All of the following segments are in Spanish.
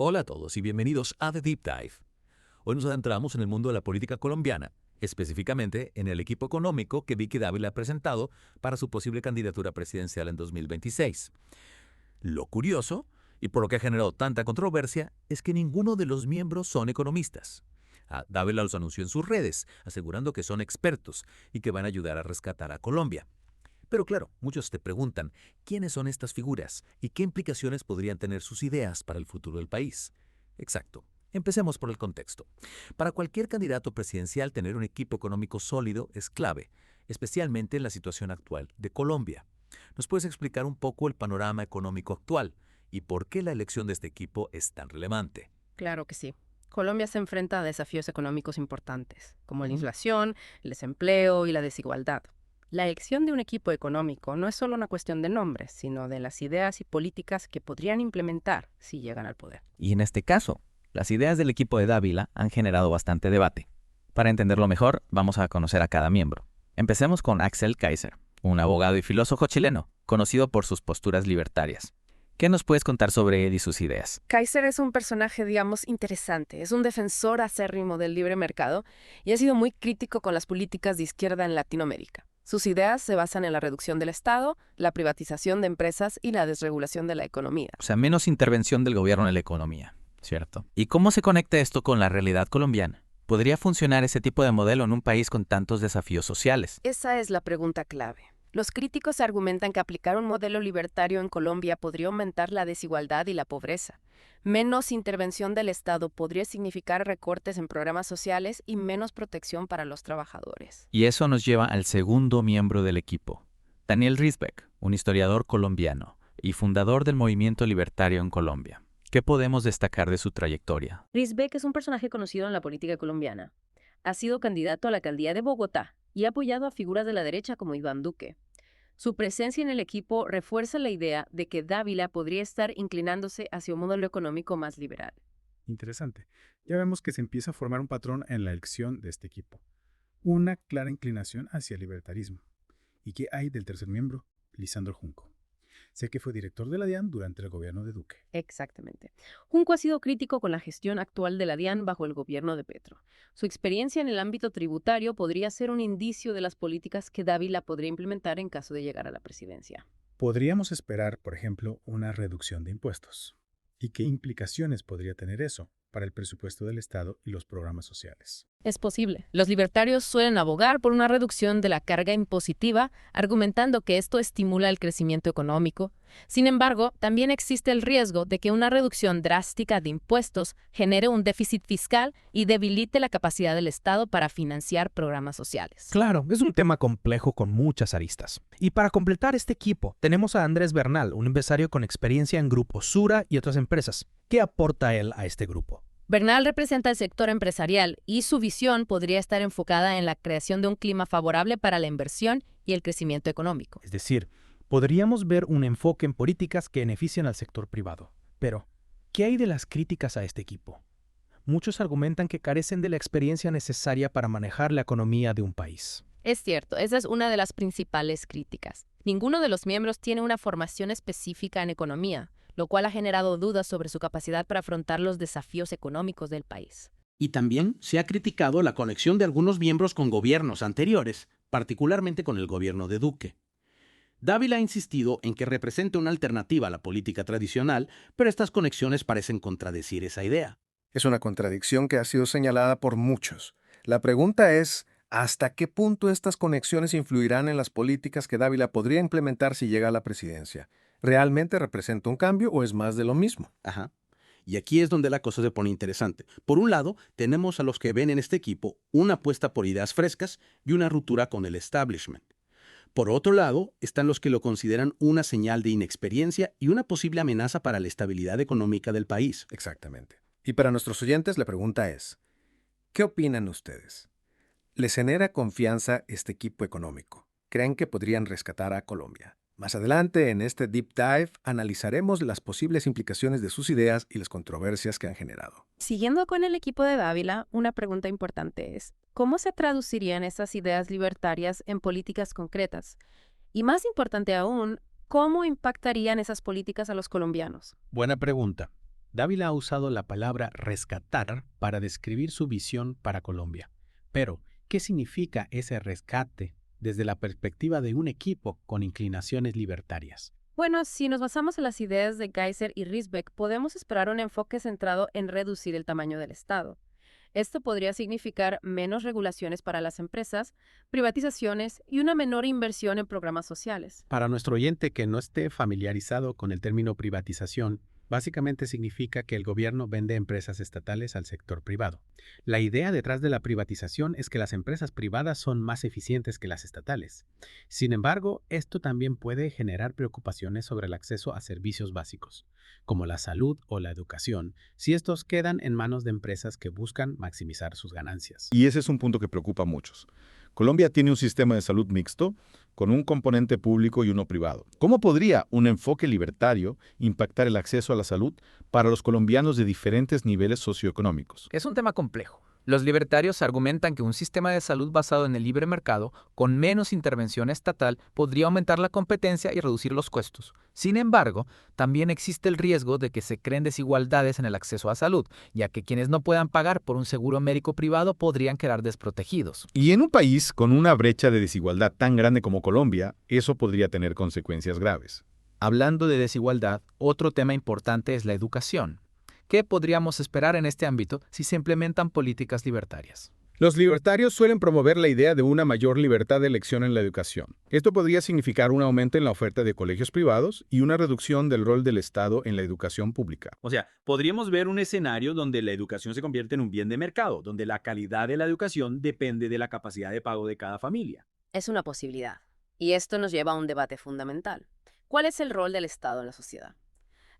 Hola a todos y bienvenidos a The Deep Dive. Hoy nos adentramos en el mundo de la política colombiana, específicamente en el equipo económico que Vicky Dávila ha presentado para su posible candidatura presidencial en 2026. Lo curioso, y por lo que ha generado tanta controversia, es que ninguno de los miembros son economistas. Dávila los anunció en sus redes, asegurando que son expertos y que van a ayudar a rescatar a Colombia. Pero claro, muchos te preguntan, ¿quiénes son estas figuras y qué implicaciones podrían tener sus ideas para el futuro del país? Exacto. Empecemos por el contexto. Para cualquier candidato presidencial, tener un equipo económico sólido es clave, especialmente en la situación actual de Colombia. ¿Nos puedes explicar un poco el panorama económico actual y por qué la elección de este equipo es tan relevante? Claro que sí. Colombia se enfrenta a desafíos económicos importantes, como la inflación, el desempleo y la desigualdad. La elección de un equipo económico no es solo una cuestión de nombres, sino de las ideas y políticas que podrían implementar si llegan al poder. Y en este caso, las ideas del equipo de Dávila han generado bastante debate. Para entenderlo mejor, vamos a conocer a cada miembro. Empecemos con Axel Kaiser, un abogado y filósofo chileno, conocido por sus posturas libertarias. ¿Qué nos puedes contar sobre él y sus ideas? Kaiser es un personaje, interesante. Es un defensor acérrimo del libre mercado y ha sido muy crítico con las políticas de izquierda en Latinoamérica. Sus ideas se basan en la reducción del Estado, la privatización de empresas y la desregulación de la economía. O sea, menos intervención del gobierno en la economía, ¿cierto? ¿Y cómo se conecta esto con la realidad colombiana? ¿Podría funcionar ese tipo de modelo en un país con tantos desafíos sociales? Esa es la pregunta clave. Los críticos argumentan que aplicar un modelo libertario en Colombia podría aumentar la desigualdad y la pobreza. Menos intervención del Estado podría significar recortes en programas sociales y menos protección para los trabajadores. Y eso nos lleva al segundo miembro del equipo, Daniel Risbeck, un historiador colombiano y fundador del movimiento libertario en Colombia. ¿Qué podemos destacar de su trayectoria? Risbeck es un personaje conocido en la política colombiana. Ha sido candidato a la alcaldía de Bogotá y ha apoyado a figuras de la derecha como Iván Duque. Su presencia en el equipo refuerza la idea de que Dávila podría estar inclinándose hacia un modelo económico más liberal. Interesante. Ya vemos que se empieza a formar un patrón en la elección de este equipo. Una clara inclinación hacia el libertarismo. ¿Y qué hay del tercer miembro? Lisandro Junco. Sé que fue director de la DIAN durante el gobierno de Duque. Exactamente. Junco ha sido crítico con la gestión actual de la DIAN bajo el gobierno de Petro. Su experiencia en el ámbito tributario podría ser un indicio de las políticas que Dávila podría implementar en caso de llegar a la presidencia. Podríamos esperar, por ejemplo, una reducción de impuestos. ¿Y qué implicaciones podría tener eso para el presupuesto del Estado y los programas sociales? Es posible. Los libertarios suelen abogar por una reducción de la carga impositiva, argumentando que esto estimula el crecimiento económico. Sin embargo, también existe el riesgo de que una reducción drástica de impuestos genere un déficit fiscal y debilite la capacidad del Estado para financiar programas sociales. Claro, es un tema complejo con muchas aristas. Y para completar este equipo, tenemos a Andrés Bernal, un empresario con experiencia en Grupo Sura y otras empresas. ¿Qué aporta él a este grupo? Bernal representa el sector empresarial y su visión podría estar enfocada en la creación de un clima favorable para la inversión y el crecimiento económico. Es decir, podríamos ver un enfoque en políticas que benefician al sector privado. Pero, ¿qué hay de las críticas a este equipo? Muchos argumentan que carecen de la experiencia necesaria para manejar la economía de un país. Es cierto, esa es una de las principales críticas. Ninguno de los miembros tiene una formación específica en economía, lo cual ha generado dudas sobre su capacidad para afrontar los desafíos económicos del país. Y también se ha criticado la conexión de algunos miembros con gobiernos anteriores, particularmente con el gobierno de Duque. Dávila ha insistido en que representa una alternativa a la política tradicional, pero estas conexiones parecen contradecir esa idea. Es una contradicción que ha sido señalada por muchos. La pregunta es, ¿hasta qué punto estas conexiones influirán en las políticas que Dávila podría implementar si llega a la presidencia? ¿Realmente representa un cambio o es más de lo mismo? Ajá. Y aquí es donde la cosa se pone interesante. Por un lado, tenemos a los que ven en este equipo una apuesta por ideas frescas y una ruptura con el establishment. Por otro lado, están los que lo consideran una señal de inexperiencia y una posible amenaza para la estabilidad económica del país. Exactamente. Y para nuestros oyentes la pregunta es, ¿qué opinan ustedes? ¿Les genera confianza este equipo económico? ¿Creen que podrían rescatar a Colombia? Más adelante, en este Deep Dive, analizaremos las posibles implicaciones de sus ideas y las controversias que han generado. Siguiendo con el equipo de Dávila, una pregunta importante es, ¿cómo se traducirían esas ideas libertarias en políticas concretas? Y más importante aún, ¿cómo impactarían esas políticas a los colombianos? Buena pregunta. Dávila ha usado la palabra rescatar para describir su visión para Colombia. Pero, ¿qué significa ese rescate desde la perspectiva de un equipo con inclinaciones libertarias? Bueno, si nos basamos en las ideas de Geiser y Risbeck, podemos esperar un enfoque centrado en reducir el tamaño del Estado. Esto podría significar menos regulaciones para las empresas, privatizaciones y una menor inversión en programas sociales. Para nuestro oyente que no esté familiarizado con el término privatización, básicamente significa que el gobierno vende empresas estatales al sector privado. La idea detrás de la privatización es que las empresas privadas son más eficientes que las estatales. Sin embargo, esto también puede generar preocupaciones sobre el acceso a servicios básicos, como la salud o la educación, si estos quedan en manos de empresas que buscan maximizar sus ganancias. Y ese es un punto que preocupa a muchos. Colombia tiene un sistema de salud mixto, con un componente público y uno privado. ¿Cómo podría un enfoque libertario impactar el acceso a la salud para los colombianos de diferentes niveles socioeconómicos? Es un tema complejo. Los libertarios argumentan que un sistema de salud basado en el libre mercado, con menos intervención estatal, podría aumentar la competencia y reducir los costos. Sin embargo, también existe el riesgo de que se creen desigualdades en el acceso a salud, ya que quienes no puedan pagar por un seguro médico privado podrían quedar desprotegidos. Y en un país con una brecha de desigualdad tan grande como Colombia, eso podría tener consecuencias graves. Hablando de desigualdad, otro tema importante es la educación. ¿Qué podríamos esperar en este ámbito si se implementan políticas libertarias? Los libertarios suelen promover la idea de una mayor libertad de elección en la educación. Esto podría significar un aumento en la oferta de colegios privados y una reducción del rol del Estado en la educación pública. O sea, podríamos ver un escenario donde la educación se convierte en un bien de mercado, donde la calidad de la educación depende de la capacidad de pago de cada familia. Es una posibilidad. Y esto nos lleva a un debate fundamental. ¿Cuál es el rol del Estado en la sociedad?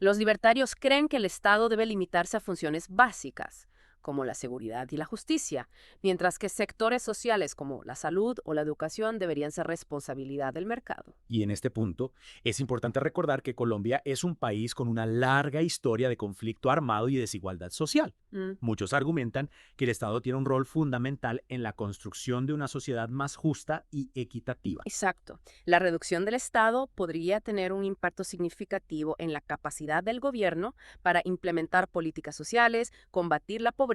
Los libertarios creen que el Estado debe limitarse a funciones básicas, como la seguridad y la justicia, mientras que sectores sociales como la salud o la educación deberían ser responsabilidad del mercado. Y en este punto, es importante recordar que Colombia es un país con una larga historia de conflicto armado y desigualdad social. Muchos argumentan que el Estado tiene un rol fundamental en la construcción de una sociedad más justa y equitativa. Exacto. La reducción del Estado podría tener un impacto significativo en la capacidad del gobierno para implementar políticas sociales, combatir la pobreza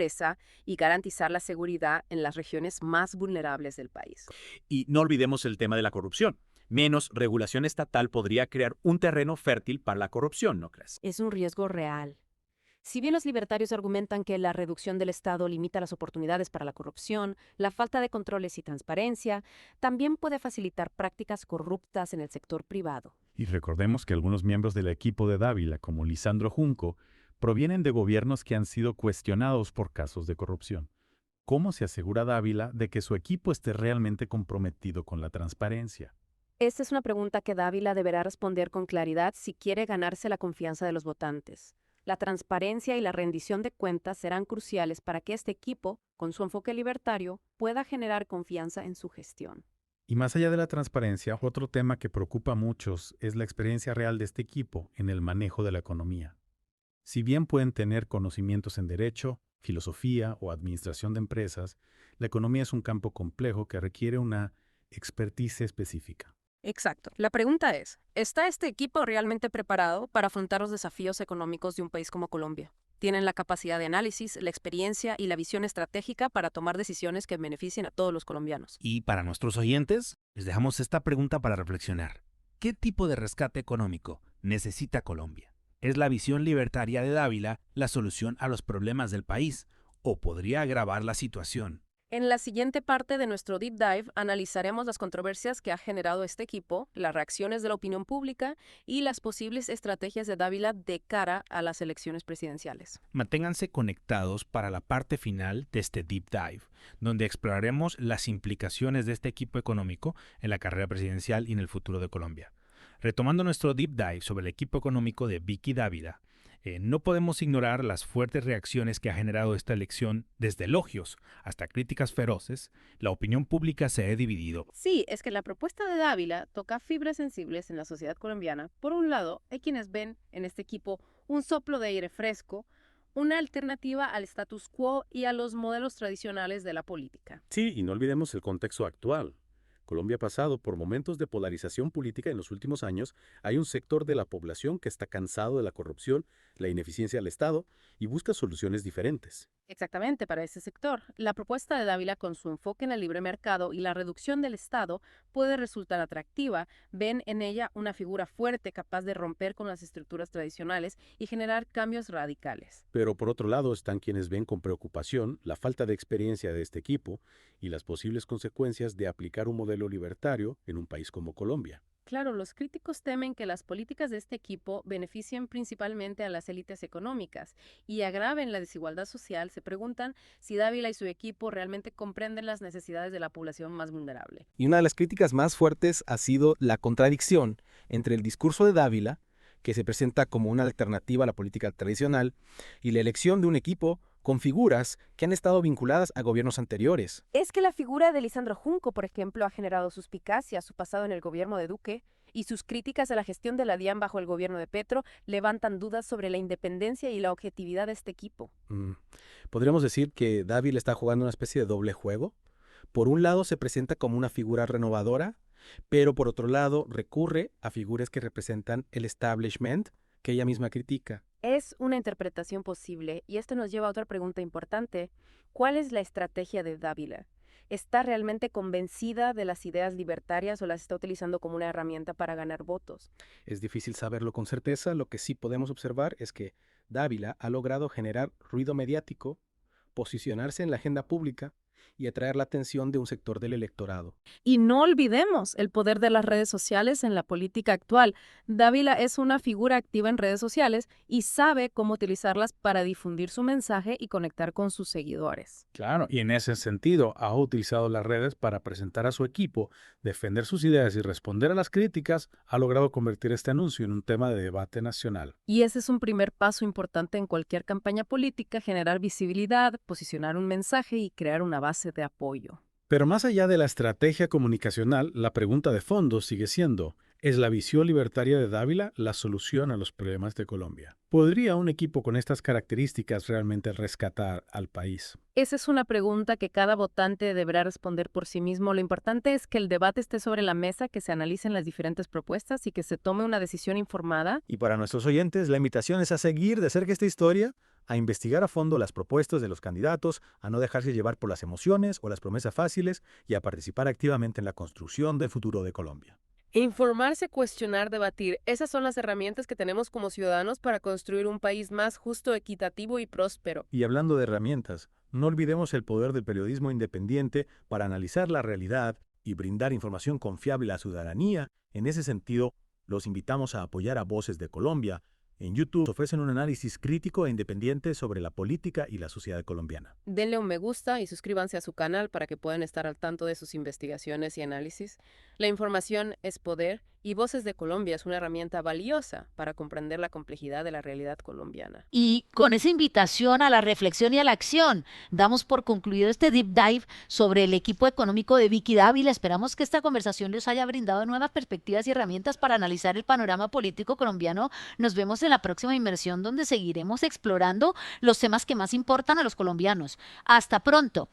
y garantizar la seguridad en las regiones más vulnerables del país. Y no olvidemos el tema de la corrupción. Menos regulación estatal podría crear un terreno fértil para la corrupción, ¿no crees? Es un riesgo real. Si bien los libertarios argumentan que la reducción del Estado limita las oportunidades para la corrupción, la falta de controles y transparencia también puede facilitar prácticas corruptas en el sector privado. Y recordemos que algunos miembros del equipo de Dávila, como Lisandro Junco, provienen de gobiernos que han sido cuestionados por casos de corrupción. ¿Cómo se asegura Dávila de que su equipo esté realmente comprometido con la transparencia? Esta es una pregunta que Dávila deberá responder con claridad si quiere ganarse la confianza de los votantes. La transparencia y la rendición de cuentas serán cruciales para que este equipo, con su enfoque libertario, pueda generar confianza en su gestión. Y más allá de la transparencia, otro tema que preocupa a muchos es la experiencia real de este equipo en el manejo de la economía. Si bien pueden tener conocimientos en derecho, filosofía o administración de empresas, la economía es un campo complejo que requiere una expertise específica. Exacto. La pregunta es, ¿está este equipo realmente preparado para afrontar los desafíos económicos de un país como Colombia? ¿Tienen la capacidad de análisis, la experiencia y la visión estratégica para tomar decisiones que beneficien a todos los colombianos? Y para nuestros oyentes, les dejamos esta pregunta para reflexionar. ¿Qué tipo de rescate económico necesita Colombia? ¿Es la visión libertaria de Dávila la solución a los problemas del país o podría agravar la situación? En la siguiente parte de nuestro Deep Dive analizaremos las controversias que ha generado este equipo, las reacciones de la opinión pública y las posibles estrategias de Dávila de cara a las elecciones presidenciales. Manténganse conectados para la parte final de este Deep Dive, donde exploraremos las implicaciones de este equipo económico en la carrera presidencial y en el futuro de Colombia. Retomando nuestro Deep Dive sobre el equipo económico de Vicky Dávila, no podemos ignorar las fuertes reacciones que ha generado esta elección, desde elogios hasta críticas feroces. La opinión pública se ha dividido. Sí, es que la propuesta de Dávila toca fibras sensibles en la sociedad colombiana. Por un lado, hay quienes ven en este equipo un soplo de aire fresco, una alternativa al status quo y a los modelos tradicionales de la política. Sí, y no olvidemos el contexto actual. Colombia ha pasado por momentos de polarización política en los últimos años. Hay un sector de la población que está cansado de la corrupción, la ineficiencia del Estado y busca soluciones diferentes. Exactamente, para ese sector. La propuesta de Dávila con su enfoque en el libre mercado y la reducción del Estado puede resultar atractiva. Ven en ella una figura fuerte capaz de romper con las estructuras tradicionales y generar cambios radicales. Pero por otro lado están quienes ven con preocupación la falta de experiencia de este equipo y las posibles consecuencias de aplicar un modelo libertario en un país como Colombia. Claro, los críticos temen que las políticas de este equipo beneficien principalmente a las élites económicas y agraven la desigualdad social. Se preguntan si Dávila y su equipo realmente comprenden las necesidades de la población más vulnerable. Y una de las críticas más fuertes ha sido la contradicción entre el discurso de Dávila, que se presenta como una alternativa a la política tradicional, y la elección de un equipo con figuras que han estado vinculadas a gobiernos anteriores. Es que la figura de Lisandro Junco, por ejemplo, ha generado suspicacia, su pasado en el gobierno de Duque, y sus críticas a la gestión de la DIAN bajo el gobierno de Petro levantan dudas sobre la independencia y la objetividad de este equipo. Podríamos decir que Dávila está jugando una especie de doble juego. Por un lado se presenta como una figura renovadora, pero por otro lado recurre a figuras que representan el establishment que ella misma critica. Es una interpretación posible y esto nos lleva a otra pregunta importante. ¿Cuál es la estrategia de Dávila? ¿Está realmente convencida de las ideas libertarias o las está utilizando como una herramienta para ganar votos? Es difícil saberlo con certeza. Lo que sí podemos observar es que Dávila ha logrado generar ruido mediático, posicionarse en la agenda pública y atraer la atención de un sector del electorado. Y no olvidemos el poder de las redes sociales en la política actual. Dávila es una figura activa en redes sociales y sabe cómo utilizarlas para difundir su mensaje y conectar con sus seguidores. Claro, y en ese sentido ha utilizado las redes para presentar a su equipo, defender sus ideas y responder a las críticas. Ha logrado convertir este anuncio en un tema de debate nacional. Y ese es un primer paso importante en cualquier campaña política: generar visibilidad, posicionar un mensaje y crear una base de apoyo. Pero más allá de la estrategia comunicacional, la pregunta de fondo sigue siendo: ¿es la visión libertaria de Dávila la solución a los problemas de Colombia? ¿Podría un equipo con estas características realmente rescatar al país? Esa es una pregunta que cada votante deberá responder por sí mismo. Lo importante es que el debate esté sobre la mesa, que se analicen las diferentes propuestas y que se tome una decisión informada. Y para nuestros oyentes, la invitación es a seguir de cerca esta historia, a investigar a fondo las propuestas de los candidatos, a no dejarse llevar por las emociones o las promesas fáciles y a participar activamente en la construcción del futuro de Colombia. Informarse, cuestionar, debatir. Esas son las herramientas que tenemos como ciudadanos para construir un país más justo, equitativo y próspero. Y hablando de herramientas, no olvidemos el poder del periodismo independiente para analizar la realidad y brindar información confiable a la ciudadanía. En ese sentido, los invitamos a apoyar a Voces de Colombia. En YouTube ofrecen un análisis crítico e independiente sobre la política y la sociedad colombiana. Denle un me gusta y suscríbanse a su canal para que puedan estar al tanto de sus investigaciones y análisis. La información es poder y Voces de Colombia es una herramienta valiosa para comprender la complejidad de la realidad colombiana. Y con esa invitación a la reflexión y a la acción, damos por concluido este deep dive sobre el equipo económico de Vicky Dávila. Esperamos que esta conversación les haya brindado nuevas perspectivas y herramientas para analizar el panorama político colombiano. Nos vemos en la próxima inmersión, donde seguiremos explorando los temas que más importan a los colombianos. Hasta pronto.